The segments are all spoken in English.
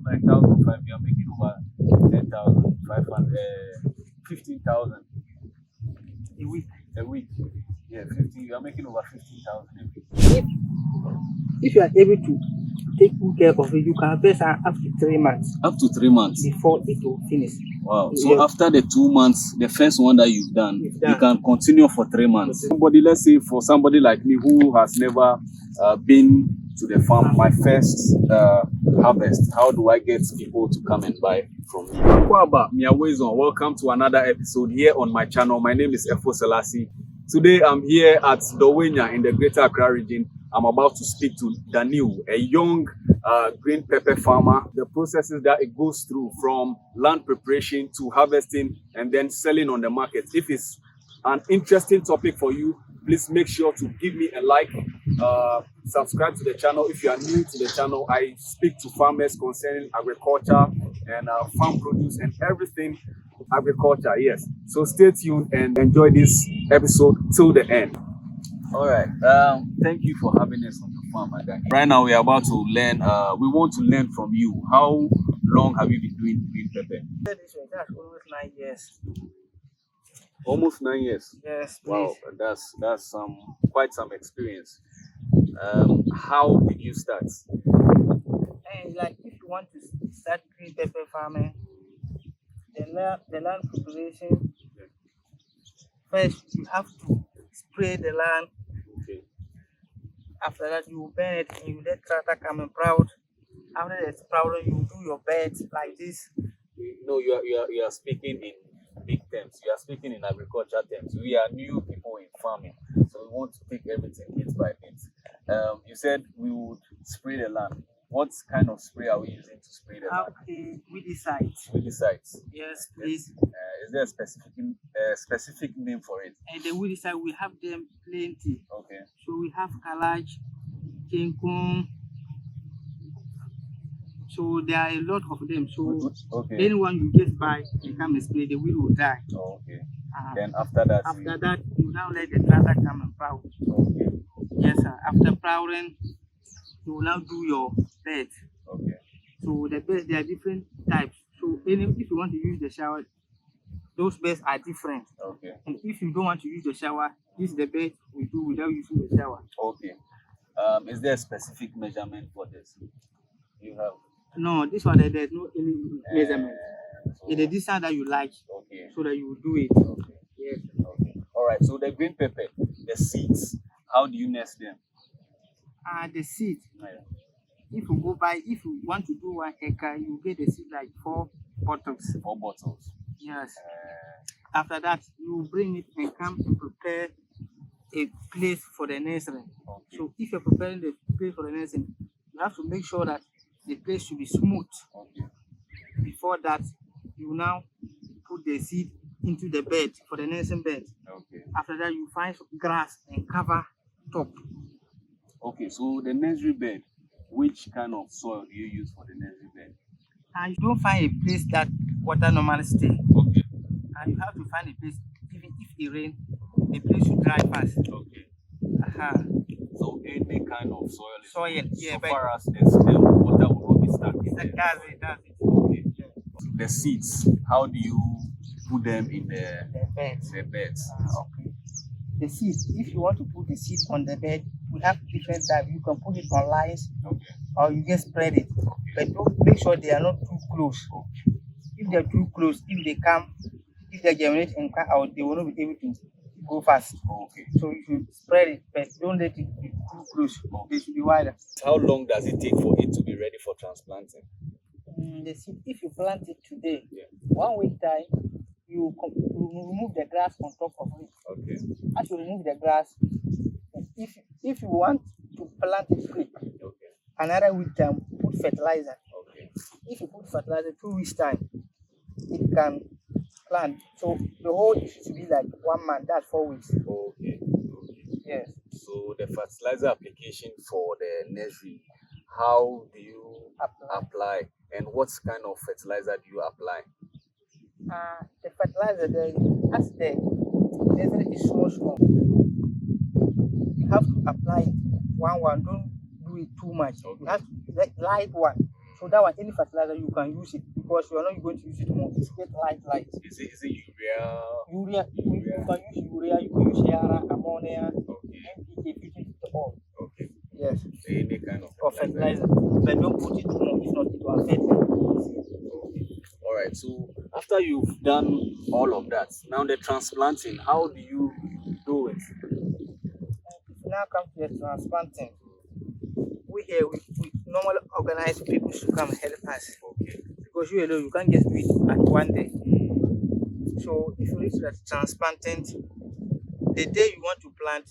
like 1,500, you're making over 10,500, 15,000 a week. a week. Yeah, 15. You're making over 15,000 a week. If you are able to take good care of it, you can harvest up to 3 months. Up to 3 months. Before it will finish. Wow. So after the 2 months, the first one that you've done, you can continue for 3 months. Let's say for somebody like me who has never been to the farm, my first harvest, how do I get people to come and buy from me? Welcome to another episode here on my channel. My name is Efo Selassie. Today I'm here at Dowenya in the Greater Accra region. I'm about to speak to Ganiu, a young green pepper farmer. The processes that it goes through from land preparation to harvesting and then selling on the market. If it's an interesting topic for you, please make sure to give me a like, subscribe to the channel. If you are new to the channel, I speak to farmers concerning agriculture and farm produce and everything agriculture. Yes, so stay tuned and enjoy this episode till the end. All right. Thank you for having us on the farm, Madam. Right now, we are about to learn. We want to learn from you. How long have you been doing green pepper? That's almost 9 years. Almost 9 years. Yes, please. Wow, that's quite some experience. How did you start? And like, if you want to start green pepper farming, the land preparation. First, you have to spray the land. Okay. After that, you burn it and you let tractor come and proud. After the sprouting, you do your beds like this. No, you are speaking in big terms. You are speaking in agriculture terms. We are new people in farming, so we want to take everything bit by bit. You said we would spray the land. What kind of spray are we using to spray the land? Okay, weedicides. Weedicides. Yes, please. Is there a specific name for it? And the weedicide, we have them plenty. Okay. So we have kalaj, kinkung. So there are a lot of them. So anyone you just buy, you come and spray, the weed will die. Oh, okay. Then after that, you now let the tractor come and plough. Okay. Yes, sir. After plowing, you will now do your bed. Okay. So the beds, there are different types. So if you want to use the shower, those beds are different. Okay. And if you don't want to use the shower, this is the bed we do without using the shower. Okay. Is there a specific measurement for this? You have? No, this one there's no any measurement. It's the distance that you like. Okay. So that you will do it. Okay. Yes. Okay. All right. So the green pepper, the seeds, how do you nest them? The seed. Yeah. If you want to do 1 acre, you get the seed like 4 bottles. 4 bottles. Yes. After that, you bring it and come and prepare a place for the nursery. Okay. So if you're preparing the place for the nursery, you have to make sure that the place should be smooth. Okay. Before that, you now put the seed into the bed for the nursery bed. Okay. After that, you find grass and cover top. Okay, so the nursery bed, which kind of soil do you use for the nursery bed? And you don't find a place that water normally stay. Okay. And you have to find a place, even if it rains, the place should dry fast. Okay. So any kind of soil, yeah, so far as the water will not be stuck in there. That's it. Okay. The seeds, how do you put them in the beds? The beds. Okay. The seeds, if you want to put the seeds on the bed, we have different types. You can put it on lines, or you just spread it. But don't make sure they are not too close. If they are too close, if they germinate and come out, they will not be able to go fast. Okay. So you should spread it, but don't let it be too close. They should be wider. How long does it take for it to be ready for transplanting? The seed, if you plant it today, 1 week time, you remove the grass on top of it. Okay. As you remove the grass, if you want to plant it quick, another week time, put fertilizer. Okay. If you put fertilizer 2 weeks time, it can plant. So the whole should be like 1 month. That's 4 weeks. Okay. Yes. So the fertilizer application for the nursery, how do you apply and what kind of fertilizer do you apply? The fertilizer, as the nursery is so small, you have to apply it one. Don't do it too much. You have to light one So that one, any fertilizer you can use it because you are not going to use it more. It's get light. Is it urea? Urea, you can use urea, you can use yara, ammonia, NPK, 50 all. Okay. Yes. Any kind of fertilizer. But don't put it more, if not it will affect it. All right. So after you've done all of that, now the transplanting, how do you do it? Now come to the transplanting. We normally organize people to come help us. Okay. Because you alone, you can't just do it at one day. So if you reach the transplanting, the day you want to plant,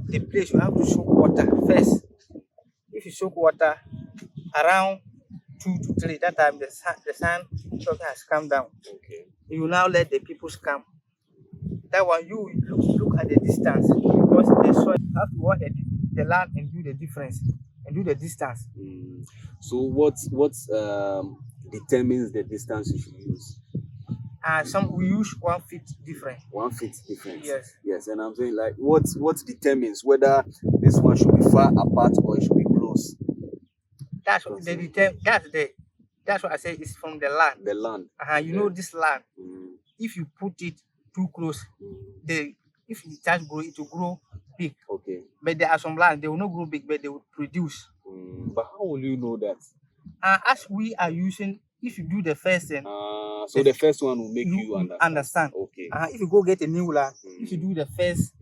the place you have to soak water first. If you soak water around 2 to 3, that time the sun has come down. Okay. You now let the people come. That one you look at the distance because the soil have to work at the land and do the difference and do the distance. So what determines the distance you should use? Some we use 1 feet difference. 1 feet difference. Yes. Yes, and I'm saying like what determines whether this one should be far apart or it should be close? That's what that's what I say is from the land. The land. You know this land. If you put it too close, if you just grow, it will grow big. Okay. But there are some land they will not grow big, but they will produce. But how will you know that? As we are using, if you do the first thing, so the first one will make you understand. Okay. If you go get a new land, if you do the first,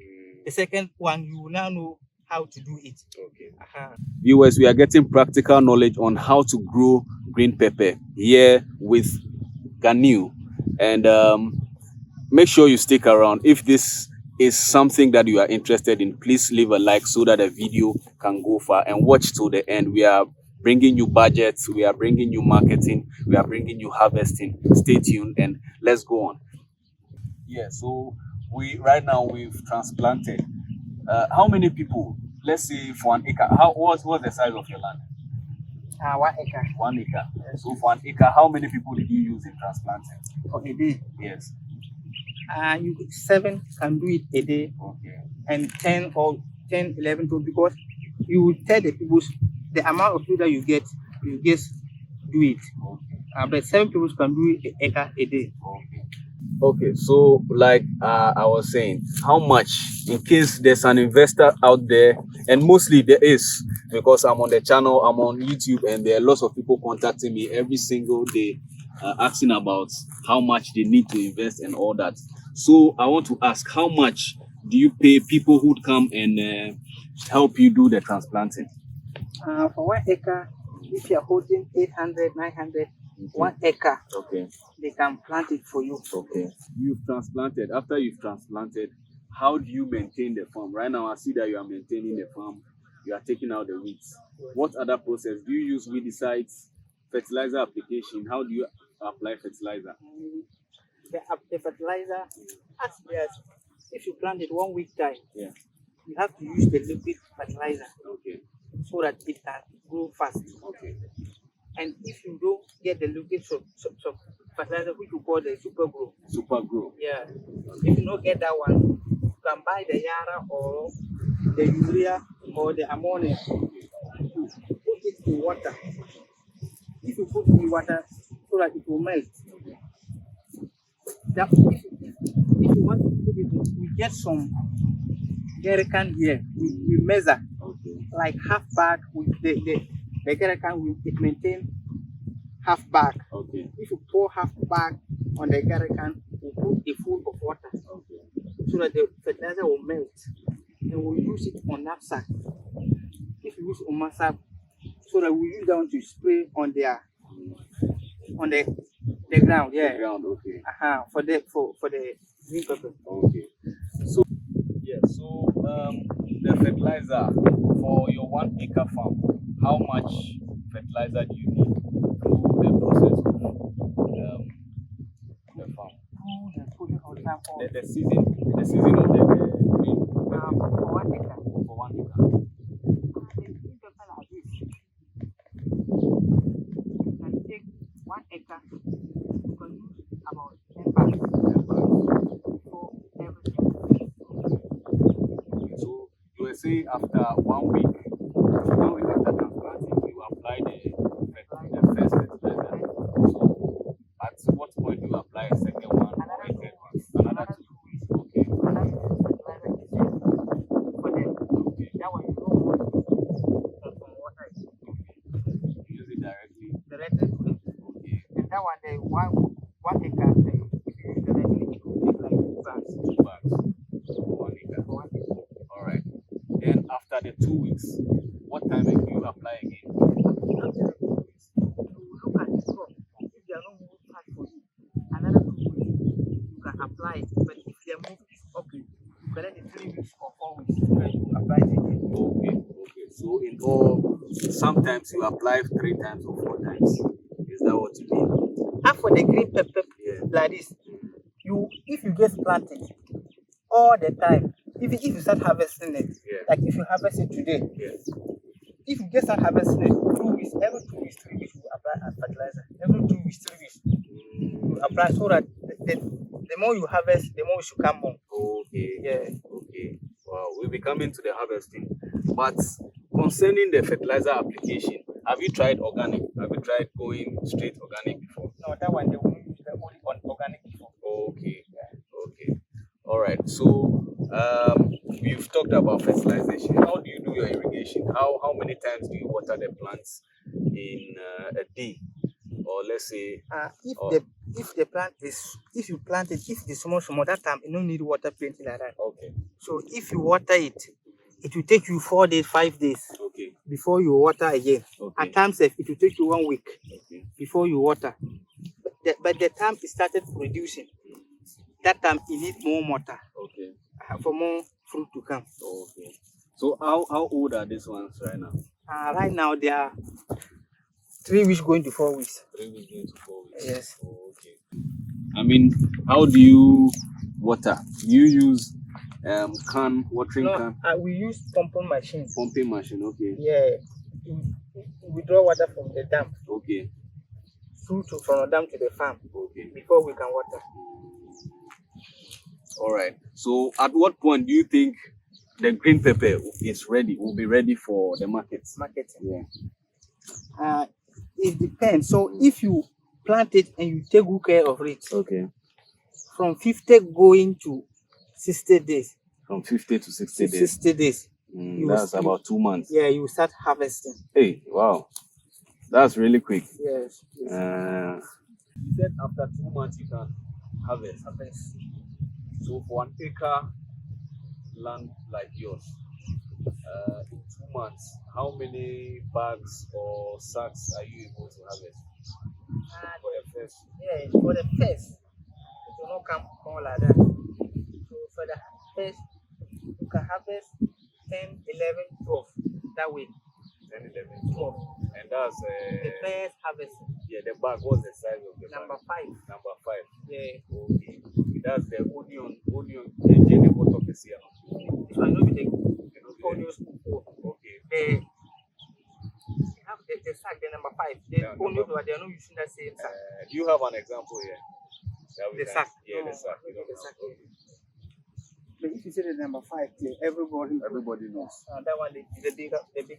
the second one, you will now know how to do it. Okay. Viewers, we are getting practical knowledge on how to grow green pepper here with Ganiu, and make sure you stick around. If this is something that you are interested in, please leave a like so that the video can go far, and watch till the end. We are bringing you budgets, we are bringing you marketing, we are bringing you harvesting. Stay tuned and let's go on. Yeah, so right now we've transplanted. How many people? Let's say for an acre. What's the size of your land? 1 acre. 1 acre. So for an acre, how many people did you use in transplanting? For a day. Yes. 7 can do it a day. Okay. And 10 or 10, 11 too, because you will tell the people the amount of food that you get, you just do it. Okay. But 7 people can do an acre a day. Okay, so like I was saying, how much, in case there's an investor out there, and mostly there is, because I'm on the channel, I'm on YouTube, and there are lots of people contacting me every single day asking about how much they need to invest and all that. So I want to ask, how much do you pay people who come and help you do the transplanting? For 1 acre, if you're holding 800, 900, 1 acre, okay, they can plant it for you. Okay. You've transplanted. After you've transplanted, how do you maintain the farm? Right now, I see that you are maintaining the farm. You are taking out the weeds. What other process? Do you use weedicides, fertilizer application? How do you apply fertilizer? The fertilizer, if you plant it 1 week time, yeah, you have to use the liquid fertilizer. Okay. So that it can grow fast. Okay. And if you don't get the liquid fertilizer, which we call the super grow. Super grow. Yeah. If you don't get that one, you can buy the yara or the urea or the ammonia. You put it in water. If you put it in water, so that it will melt. If you want to put it, we get some jerrycan here. We measure like half bag with the jerrycan. It maintain half bag. Okay. If you pour half bag on the jerrycan, we put a full of water, so that the fertilizer will melt, and we'll use it on knapsack. If you use on knapsack, so that we use that one to spray on the ground. Yeah. The ground. Okay. For the green pepper. Okay. So yeah. So the fertilizer for your 1 acre farm, how much fertilizer do you need through the process of the farm? The season of the green pepper. For 1 acre. For 1 acre. The green pepper like this. You can take 1 acre. You can use about 10 bags. For everything. So you were saying after 1 week after transplanting, you apply the first directly to them. Okay. And that one, the one acre, if you use directly, it will take like 2 bags. 2 bags for 1 acre. For 1 acre. All right. Then after the 2 weeks, what time do you apply again? After the 2 weeks, you look at the crop. If they are not moving fast for you, another 2 weeks, you can apply it. But if they are moving, okay, you can let it 3 weeks or 4 weeks, then you apply it again. Okay. Okay. So in all, sometimes you apply 3 times or 4 times. Is that what you mean? And for the green pepper like this, if you get planted all the time, even if you start harvesting it, like if you harvest it today, if you start harvesting it 2 weeks, every 2 weeks, 3 weeks, you apply a fertilizer. Every 2 weeks, 3 weeks, you apply so that the more you harvest, the more it should come on. Okay. Yeah. Okay. Wow. We'll be coming to the harvesting. But concerning the fertilizer application, have you tried organic? Have you tried going straight organic before? No, that one they will use only on organic before. Okay. Okay. All right. So we've talked about fertilization. How do you do your irrigation? How many times do you water the plants in a day? Or let's say if you plant it, if it's small, that time you don't need water plenty like that. Okay. So if you water it, it will take you 4 days, 5 days Okay. before you water again. Okay. At times it will take you 1 week before you water. But the time it started producing, that time you need more water. Okay. For more fruit to come. Okay. So how old are these ones right now? Right now they are 3 weeks going to 4 weeks. 3 weeks going to 4 weeks. Yes. Okay. I mean, how do you water? You use watering can? We use pumping machine. Pumping machine, okay. Yeah. We draw water from the dam. Okay. From the dam to the farm. Okay. Before we can water. All right. So at what point do you think the green pepper will be ready for the market? Marketing. Yeah. It depends. So if you plant it and you take good care of it, okay, from 50 going to 60 days. From 50 to 60 days. 60 days. That's about 2 months. Yeah, you start harvesting. Hey, wow. That's really quick. Yes. You said after 2 months you can harvest. So for 1 acre land like yours, in 2 months, how many bags or sacks are you able to harvest? For the first? Yeah, for the first, it will not come more like that. So for the first, you can harvest 10, 11, 12 that way. 10, 11, 12. And that's the first harvest. Yeah, the bag. What's the size of the Number bag? 5. Number 5. Yeah. Okay. That's the onion. The bottom of the sea. This one will be the onions. Okay. You have the sack, the number 5. The onions, they are not using that same sack. Do you have an example here? The sack. Yeah, the sack. The sack. But if you say the number 5, everybody knows. That one is the big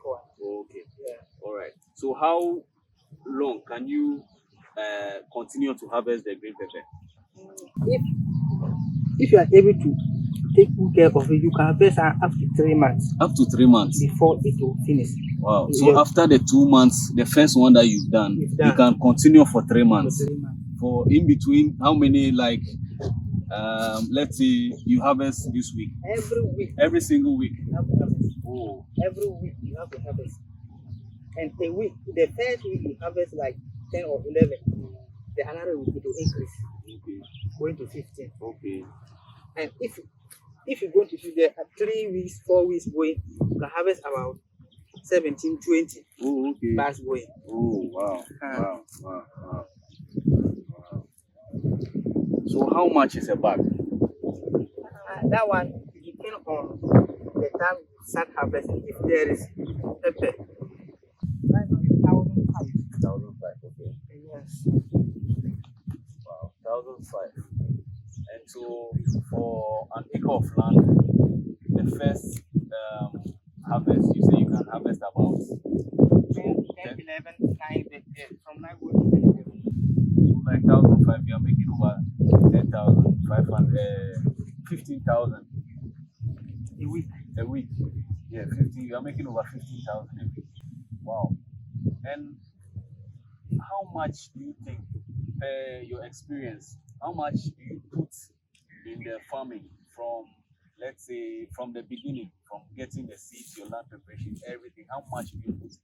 one. Okay. Yeah. All right. So how long can you continue to harvest the green pepper? If you are able to take good care of it, you can harvest up to 3 months. Up to 3 months before it will finish. Wow. So after the 2 months, the first one that you've done, you can continue for 3 months. For in between, how many, like let's say you harvest this week? Every week. Every single week. You have to harvest. Oh. Every week you have to harvest. And a week, the first week you harvest like 10 or 11. The another week it will increase. Okay. Going to 15. Okay. And if you're going to do the 3 weeks, 4 weeks going, you can harvest about 17, 20. Oh, okay. Bags going. Oh, wow. Wow. So how much is a bag? That one depends on the time you start harvesting. If there is pepper, right now it's 1,005. 1,005, okay. Yes. Wow, 1,005. And so for an acre of land, the first harvest, you say you can harvest about 10, 11, 9, from 9 going to 11. So like 1,005, you are making over 10,500, 15,000 a week. A week. Yeah, 15. You are making over 15,000 a week. Wow. And how much do you think, your experience, how much do you put in the farming from, let's say, from the beginning, from getting the seeds, your land preparation, everything? How much do you put in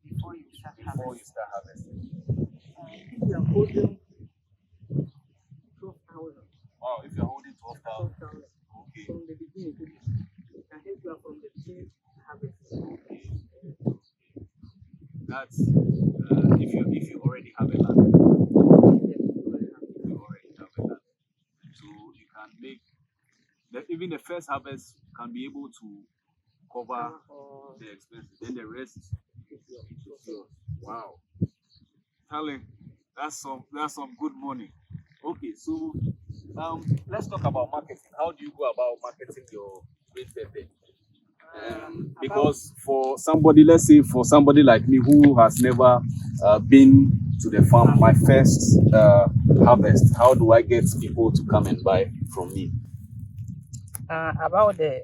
before you start before you start harvesting? If you are holding 12,000. Wow, if you're holding 12,000, 12,000 okay. from the beginning to I think you are from the beginning to harvest. That's if you already have a land, Yes, you already have a land, so you can make even the first harvest can be able to cover or the expenses. Then the rest is yours. Wow, Charlie, that's some good money. Okay, so let's talk about marketing. How do you go about marketing your green pepper? Because for somebody, let's say for somebody like me who has never been to the farm, my first harvest, how do I get people to come and buy from me? about the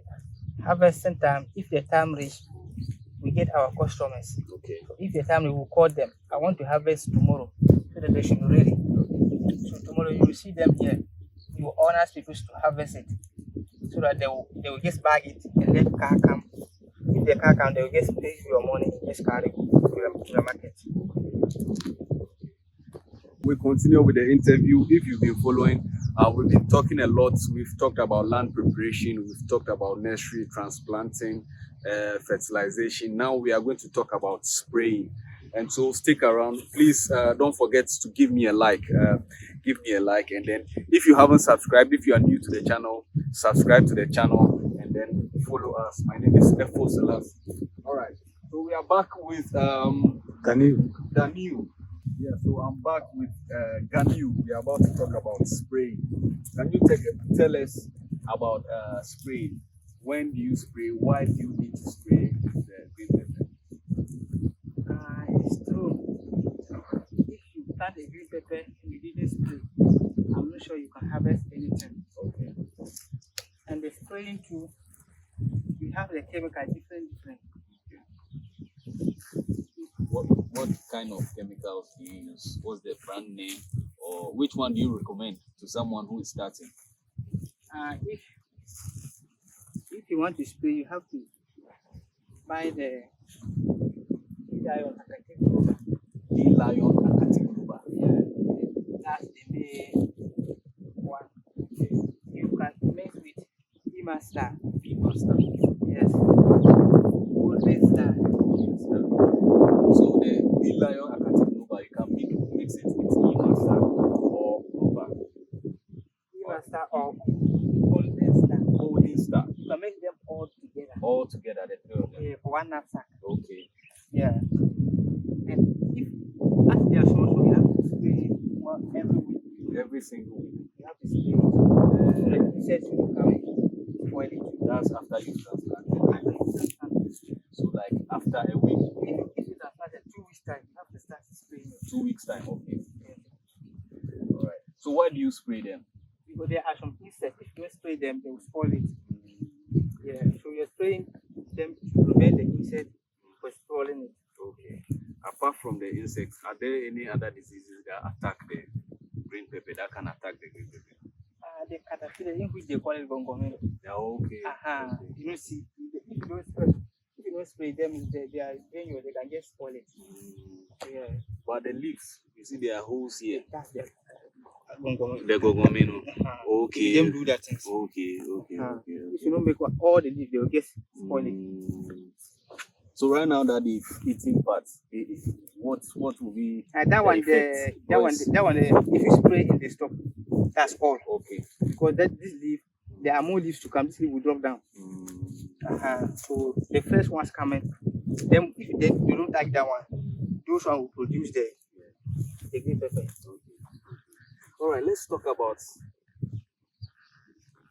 harvesting time, if the time reach, we get our customers. Okay. So if the time we will call them, I want to harvest tomorrow, so that they should be ready. So tomorrow you will see them here. You will honor people to harvest it, so that they will just bag it and let car come. If the car come, they will just pay you your money and just carry to the market. We continue with the interview. If you've been following, we've been talking a lot. We've talked about land preparation, we've talked about nursery transplanting, fertilization. Now we are going to talk about spraying. And so stick around. Please don't forget to give me a like. And then if you haven't subscribed, if you are new to the channel, subscribe to the channel and then follow us. My name is Efo Selas. All right. So we are back with Ganiu. Yeah, so I'm back with Ganiu. We are about to talk about spraying. Can you tell us about spraying? When do you spray? Why do you need to spray the green pepper? It's true. If you plant a green pepper and you didn't spray, I'm not sure you can harvest anything. Okay. And the spraying too, we have the chemical different. What kind of chemicals do you use? What's the brand name, or which one do you recommend to someone who is starting? If you want to spray, you have to buy the D-Lion Akatikuba. D-Lion Akatikuba. Yeah, that's the main one. You can mix with E-Master. E-Master. Yes. Golden Star. So the D-Lion Akatikuba, you can mix it with E-Master or Uber. E-Master or Golden Star. Golden Star. You can make them all together. All together, the three of them. Yeah, for one knapsack. Okay. Yeah. And if as they are so you have to spray every week. Every single week. You have to spray it. So the insects will come and spoil it. That's after you transplanted. So like after a week. If you transplanted 2 weeks time, you have to start spraying it. 2 weeks time, okay. Yeah. All right. So why do you spray them? Because there are some insects. If you don't spray them, they will spoil it. Yeah. So you're spraying them to prevent the insect from spoiling it. Okay. Apart from the insects, are there any other diseases that attack the green pepper, that can attack the green pepper? The caterpillar, in which they call it gongomino. Yeah, okay. Okay. You don't see, if you don't spray them, they are dangerous, they can just spoil it. Yeah. But the leaves, you see there are holes here. That's the gongomino. The gongomino. Okay. They don't do that things. Okay. If you don't make all the leaves, they will just spoil it. So right now that the eating part, what will be that one? If you spray in the stock, that's all. Okay. Because this leaf, there are more leaves to come. This leaf will drop down. So the first ones coming, then if you don't like that one, those one will produce the green pepper. All right, let's talk about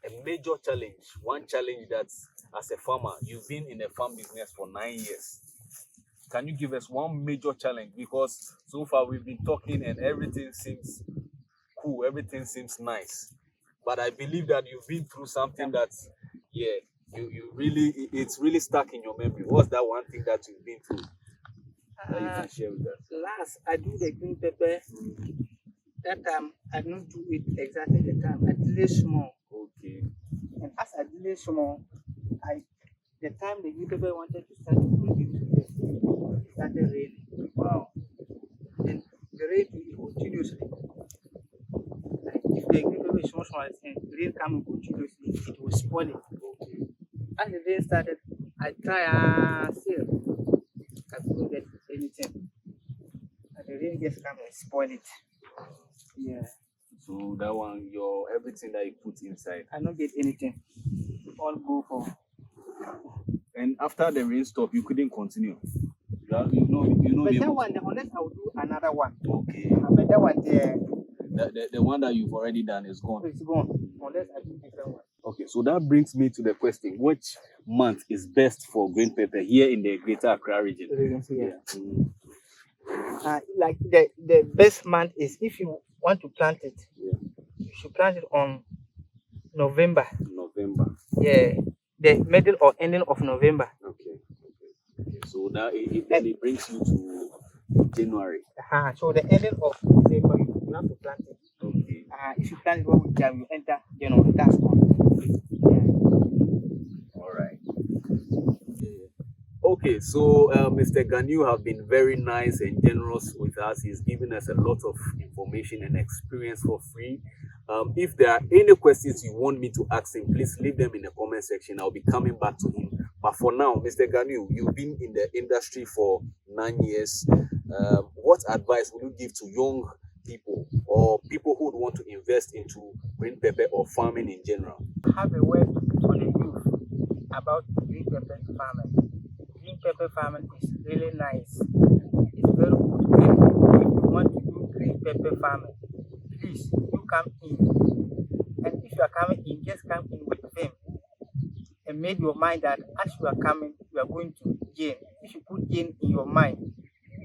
a major challenge. One challenge that, as a farmer, you've been in the farm business for 9 years. Can you give us one major challenge? Because so far we've been talking and everything seems cool, everything seems nice. But I believe that you've been through something that, you really, it's really stuck in your memory. What's that one thing that you've been through? that you can share with us? Last, I do the green pepper. That time, I don't do it exactly the time. I delay small. Okay. And as I delay small, the time the green pepper wanted to start to produce, it started raining. Wow. And the rain continuously. Like if the green pepper is small, and rain coming continuously, it will spoil it. Okay. As the rain started, I try still. I couldn't get anything. And the rain just come and spoil it. Yeah. So that one, everything that you put inside. I don't get anything. All go for. And after the rain stop, you couldn't continue. But that one, unless I will do another one. Okay. But that one there. The one that you've already done is gone. It's gone. Unless I do different one. Okay, so that brings me to the question: which month is best for green pepper here in the Greater Accra region? Yeah. Like the best month is if you want to plant it. Yeah. You should plant it on November. November. Yeah, the middle or ending of November. Okay. So that it brings you to January. So the ending of December, you have to plant it. Okay. If you plant it when we can, you enter January. That's one. Yeah. All right. Okay, so Mr. Ganiu have been very nice and generous with us. He's given us a lot of information and experience for free. If there are any questions you want me to ask him, please leave them in the comment section. I'll be coming back to him. But for now, Mr. Ganiu, you've been in the industry for 9 years. What advice would you give to young people or people who would want to invest into green pepper or farming in general? I have a word for the youth about green pepper farming. Green pepper farming is really nice. It's very good. If you want to do green pepper farming, please you come in. And if you are coming in, just come in with them. And make your mind that as you are coming, you are going to gain. If you put gain in your mind,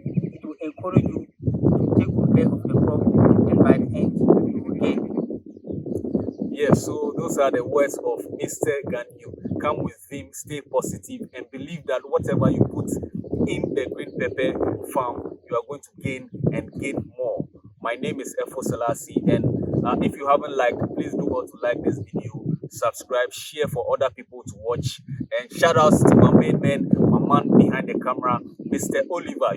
it will encourage you to take good care of the crop, and by the end, you will gain. Yes, so those are the words of Mr. Ganiu. Come with him, stay positive, and believe that whatever you put in the green pepper farm, you are going to gain and gain more. My name is Efo Selassie, and if you haven't liked, please do want to like this video, subscribe, share for other people to watch, and shout outs to my main man, my man behind the camera, Mr. Oliver.